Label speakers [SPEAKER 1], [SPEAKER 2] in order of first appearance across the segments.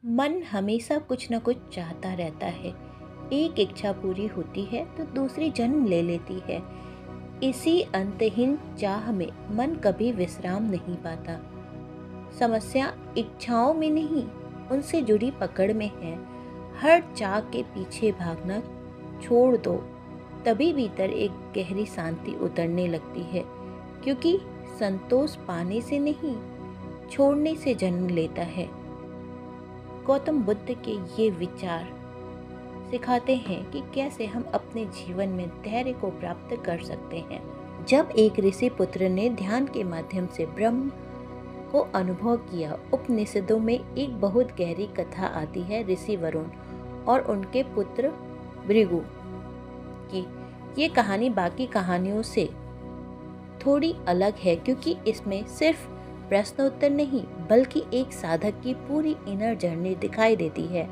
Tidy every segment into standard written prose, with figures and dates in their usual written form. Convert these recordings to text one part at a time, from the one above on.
[SPEAKER 1] मन हमेशा कुछ न कुछ चाहता रहता है। एक इच्छा पूरी होती है तो दूसरी जन्म ले लेती है। इसी अंतहीन चाह में मन कभी विश्राम नहीं पाता। समस्या इच्छाओं में नहीं, उनसे जुड़ी पकड़ में है। हर चाह के पीछे भागना छोड़ दो, तभी भीतर एक गहरी शांति उतरने लगती है, क्योंकि संतोष पाने से नहीं, छोड़ने से जन्म लेता है। गौतम बुद्ध के ये विचार सिखाते हैं कि कैसे हम अपने जीवन में धैर्य को प्राप्त कर सकते हैं। जब एक ऋषि पुत्र ने ध्यान के माध्यम से ब्रह्म को अनुभव किया। उपनिषदों में एक बहुत गहरी कथा आती है ऋषि वरुण और उनके पुत्र भृगु की। ये कहानी बाकी कहानियों से थोड़ी अलग है, क्योंकि इसमें सिर्फ प्रश्न उत्तर नहीं बल्कि एक साधक की पूरी इनर जर्नी दिखाई देती है।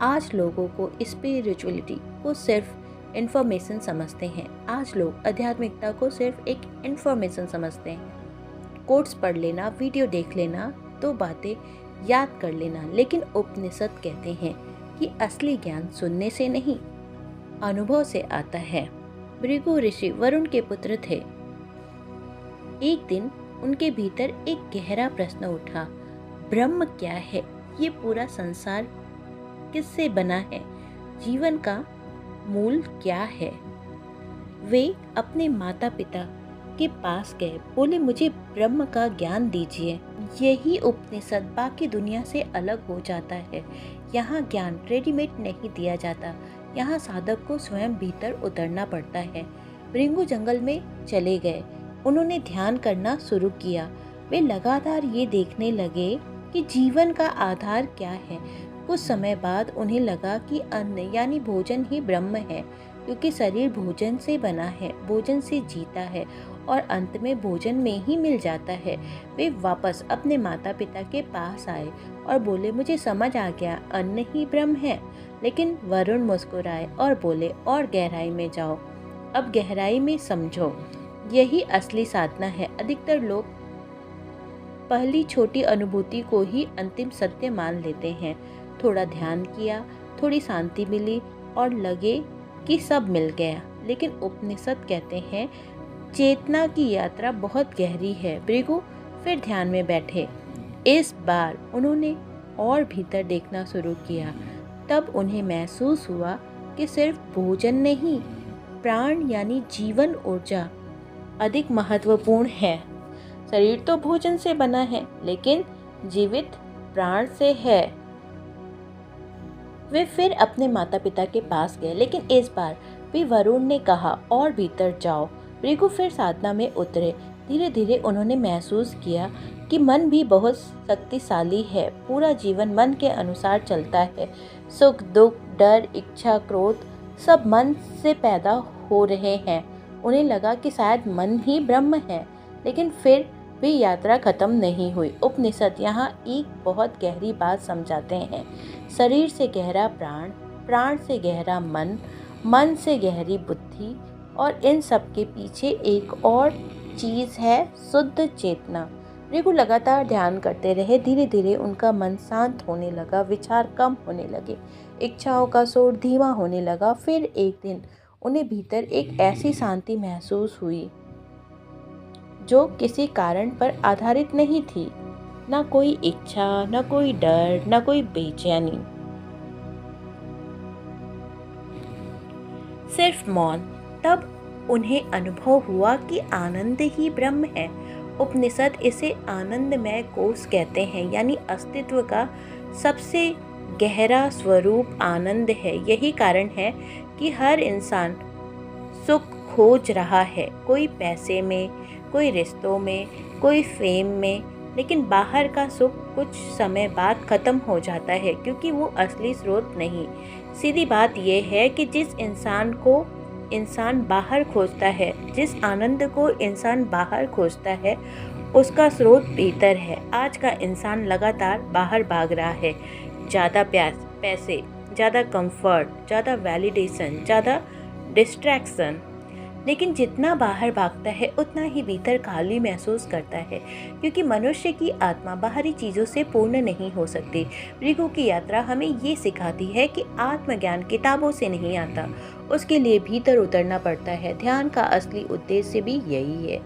[SPEAKER 1] आज लोगों को स्पिरिचुअलिटी को सिर्फ इन्फॉर्मेशन समझते हैं। आज लोग आध्यात्मिकता को सिर्फ एक इन्फॉर्मेशन समझते हैं। कोट्स पढ़ लेना, वीडियो देख लेना, तो बातें याद कर लेना। लेकिन उपनिषद कहते हैं कि असली ज्ञान सुनने से नहीं, अनुभव से आता है। भृगु ऋषि वरुण के पुत्र थे। एक दिन उनके भीतर एक गहरा प्रश्न उठा, ब्रह्म क्या है? ये पूरा संसार किससे बना है? जीवन का मूल क्या है? वे अपने माता पिता के पास गए, बोले मुझे ब्रह्म का ज्ञान दीजिए। यही उपनिषद बाकी दुनिया से अलग हो जाता है। यहाँ ज्ञान रेडीमेड नहीं दिया जाता, यहाँ साधक को स्वयं भीतर उतरना पड़ता है। भृगु जंगल में चले गए। उन्होंने ध्यान करना शुरू किया। वे लगातार ये देखने लगे कि जीवन का आधार क्या है। कुछ समय बाद उन्हें लगा कि अन्न यानी भोजन ही ब्रह्म है, क्योंकि शरीर भोजन से बना है, भोजन से जीता है और अंत में भोजन में ही मिल जाता है। वे वापस अपने माता पिता के पास आए और बोले मुझे समझ आ गया, अन्न ही ब्रह्म है। लेकिन वरुण मुस्कुराए और बोले और गहराई में जाओ, अब गहराई में समझो, यही असली साधना है। अधिकतर लोग पहली छोटी अनुभूति को ही अंतिम सत्य मान लेते हैं। थोड़ा ध्यान किया, थोड़ी शांति मिली और लगे कि सब मिल गया। लेकिन उपनिषद कहते हैं चेतना की यात्रा बहुत गहरी है। भृगु फिर ध्यान में बैठे। इस बार उन्होंने और भीतर देखना शुरू किया। तब उन्हें महसूस हुआ कि सिर्फ भोजन नहीं, प्राण यानी जीवन ऊर्जा अधिक महत्वपूर्ण है। शरीर तो भोजन से बना है, लेकिन जीवित प्राण से है। वे फिर अपने माता पिता के पास गए, लेकिन इस बार भी वरुण ने कहा और भीतर जाओ। भृगु फिर साधना में उतरे। धीरे धीरे उन्होंने महसूस किया कि मन भी बहुत शक्तिशाली है। पूरा जीवन मन के अनुसार चलता है। सुख, दुख, डर, इच्छा, क्रोध सब मन से पैदा हो रहे हैं। उन्हें लगा कि शायद मन ही ब्रह्म है, लेकिन फिर भी यात्रा खत्म नहीं हुई। उपनिषद यहाँ एक बहुत गहरी बात समझाते हैं। शरीर से गहरा प्राण, प्राण से गहरा मन, मन से गहरी बुद्धि, और इन सब के पीछे एक और चीज़ है, शुद्ध चेतना। भृगु लगातार ध्यान करते रहे। धीरे धीरे उनका मन शांत होने लगा, विचार कम होने लगे, इच्छाओं का शोर धीमा होने लगा। फिर एक दिन उन्हें भीतर एक ऐसी शांति महसूस हुई जो किसी कारण पर आधारित नहीं थी। ना कोई इच्छा, ना कोई डर, ना कोई बेचैनी, सिर्फ मौन। तब उन्हें अनुभव हुआ कि आनंद ही ब्रह्म है। उपनिषद इसे आनंदमय कोश कहते हैं, यानी अस्तित्व का सबसे गहरा स्वरूप आनंद है। यही कारण है कि हर इंसान सुख खोज रहा है, कोई पैसे में, कोई रिश्तों में, कोई फेम में। लेकिन बाहर का सुख कुछ समय बाद खत्म हो जाता है, क्योंकि वो असली स्रोत नहीं। सीधी बात यह है कि जिस इंसान को इंसान बाहर खोजता है, जिस आनंद को इंसान बाहर खोजता है, उसका स्रोत भीतर है। आज का इंसान लगातार बाहर भाग रहा है। ज़्यादा पैसे, ज़्यादा कंफर्ट, ज़्यादा वैलिडेशन, ज़्यादा डिस्ट्रैक्शन। लेकिन जितना बाहर भागता है उतना ही भीतर खाली महसूस करता है, क्योंकि मनुष्य की आत्मा बाहरी चीज़ों से पूर्ण नहीं हो सकती। भृगु की यात्रा हमें ये सिखाती है कि आत्मज्ञान किताबों से नहीं आता, उसके लिए भीतर उतरना पड़ता है। ध्यान का असली उद्देश्य भी यही है,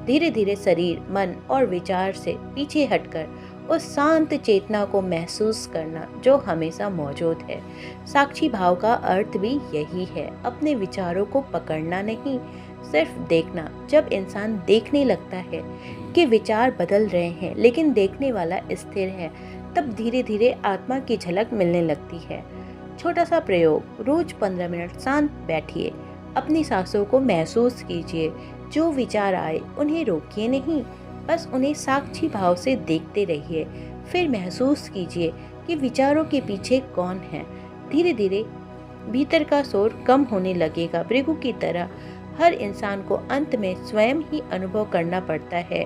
[SPEAKER 1] धीरे धीरे शरीर, मन और विचार से पीछे हटकर उस शांत चेतना को महसूस करना जो हमेशा मौजूद है। साक्षी भाव का अर्थ भी यही है, अपने विचारों को पकड़ना नहीं, सिर्फ देखना। जब इंसान देखने लगता है कि विचार बदल रहे हैं लेकिन देखने वाला स्थिर है, तब धीरे धीरे आत्मा की झलक मिलने लगती है। छोटा सा प्रयोग, रोज 15 मिनट शांत बैठिए, अपनी सांसों को महसूस कीजिए। जो विचार आए उन्हें रोकिए नहीं, बस उन्हें साक्षी भाव से देखते रहिए। फिर महसूस कीजिए कि विचारों के पीछे कौन है। धीरे धीरे भीतर का शोर कम होने लगेगा। भृगु की तरह हर इंसान को अंत में स्वयं ही अनुभव करना पड़ता है,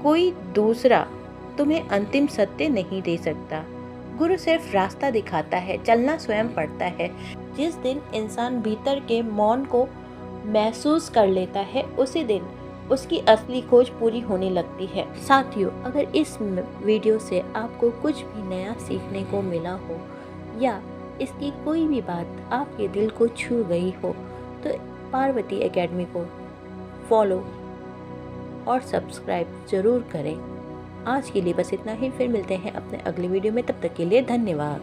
[SPEAKER 1] कोई दूसरा तुम्हें अंतिम सत्य नहीं दे सकता। गुरु सिर्फ रास्ता दिखाता है, चलना स्वयं पड़ता है। जिस दिन इंसान भीतर के मौन को महसूस कर लेता है, उसी दिन उसकी असली खोज पूरी होने लगती है। साथियों, अगर इस वीडियो से आपको कुछ भी नया सीखने को मिला हो या इसकी कोई भी बात आपके दिल को छू गई हो, तो पार्वती एकेडमी को फॉलो और सब्सक्राइब ज़रूर करें। आज के लिए बस इतना ही, फिर मिलते हैं अपने अगले वीडियो में। तब तक के लिए धन्यवाद।